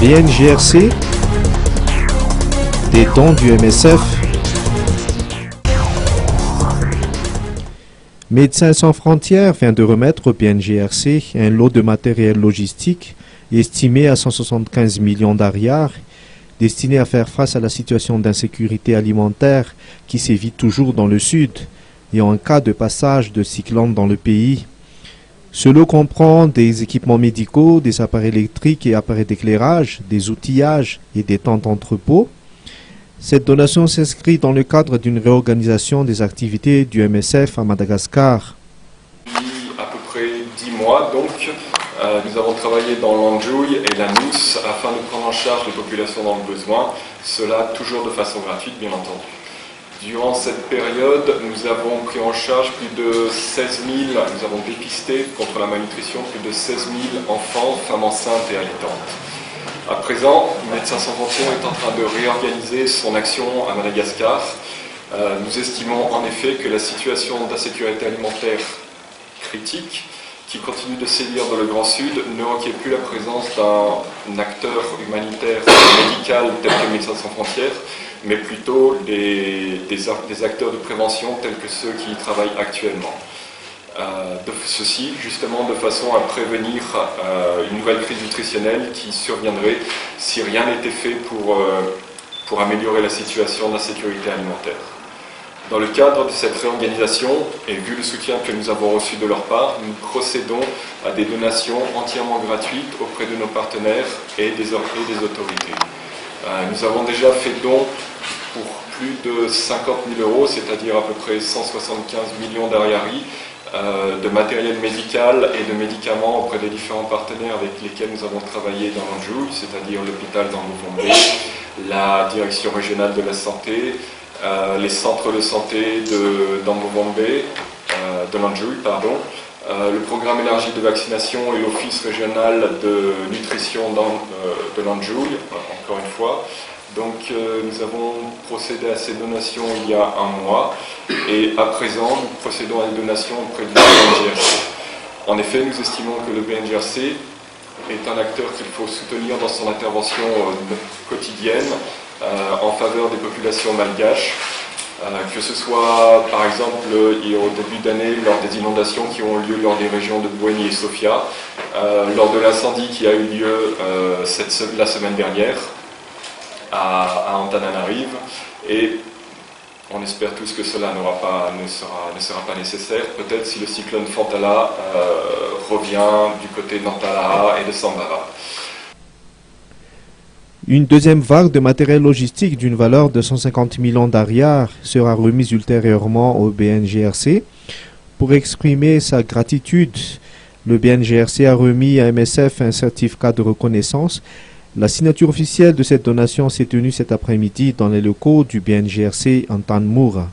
BNGRC, des dons du MSF. Médecins sans frontières vient de remettre au BNGRC un lot de matériel logistique estimé à 175 millions d'ariars, destiné à faire face à la situation d'insécurité alimentaire qui sévit toujours dans le sud et en cas de passage de cyclones dans le pays. Ce lot comprend des équipements médicaux, des appareils électriques et appareils d'éclairage, des outillages et des tentes d'entrepôt. Cette donation s'inscrit dans le cadre d'une réorganisation des activités du MSF à Madagascar. Depuis à peu près 10 mois, nous avons travaillé dans l'Anjouille et la Mousse afin de prendre en charge les populations dans le besoin, cela toujours de façon gratuite bien entendu. Durant cette période, nous avons pris en charge plus de 16 000, nous avons dépisté contre la malnutrition plus de 16 000 enfants, femmes enceintes et allaitantes. À présent, Médecins sans frontières est en train de réorganiser son action à Madagascar. Nous estimons en effet que la situation d'insécurité alimentaire critique, qui continue de sévir dans le Grand Sud, ne requiert plus la présence d'un acteur humanitaire et médical tel que Médecins sans frontières, mais plutôt des acteurs de prévention tels que ceux qui y travaillent actuellement. Ceci justement de façon à prévenir une nouvelle crise nutritionnelle qui surviendrait si rien n'était fait pour améliorer la situation d'insécurité alimentaire. Dans le cadre de cette réorganisation, et vu le soutien que nous avons reçu de leur part, nous procédons à des donations entièrement gratuites auprès de nos partenaires et des autorités. Nous avons déjà fait don pour plus de 50 000 €, c'est-à-dire à peu près 175 millions d'ariari, de matériel médical et de médicaments auprès des différents partenaires avec lesquels nous avons travaillé dans l'Anjouille, c'est-à-dire l'hôpital d'Ambovombe, la direction régionale de la santé, les centres de santé d'Ambovombe, de l'Anjouille, le programme élargi de vaccination et l'office régional de nutrition de l'Anjouille, encore une fois. Donc nous avons procédé à ces donations il y a un mois et à présent nous procédons à des donations auprès du BNGRC. En effet, nous estimons que le BNGRC est un acteur qu'il faut soutenir dans son intervention quotidienne en faveur des populations malgaches, que ce soit par exemple au début d'année lors des inondations qui ont lieu lors des régions de Bouéni et Sofia, lors de l'incendie qui a eu lieu la semaine dernière à Antananarive, et on espère tous que cela ne sera pas nécessaire, peut-être si le cyclone Fantala revient du côté d'Antalaha et de Sambara. Une deuxième vague de matériel logistique d'une valeur de 150 millions d'ariars sera remise ultérieurement au BNGRC. Pour exprimer sa gratitude, le BNGRC a remis à MSF un certificat de reconnaissance. La signature officielle de cette donation s'est tenue cet après-midi dans les locaux du BNGRC en Tanmoura.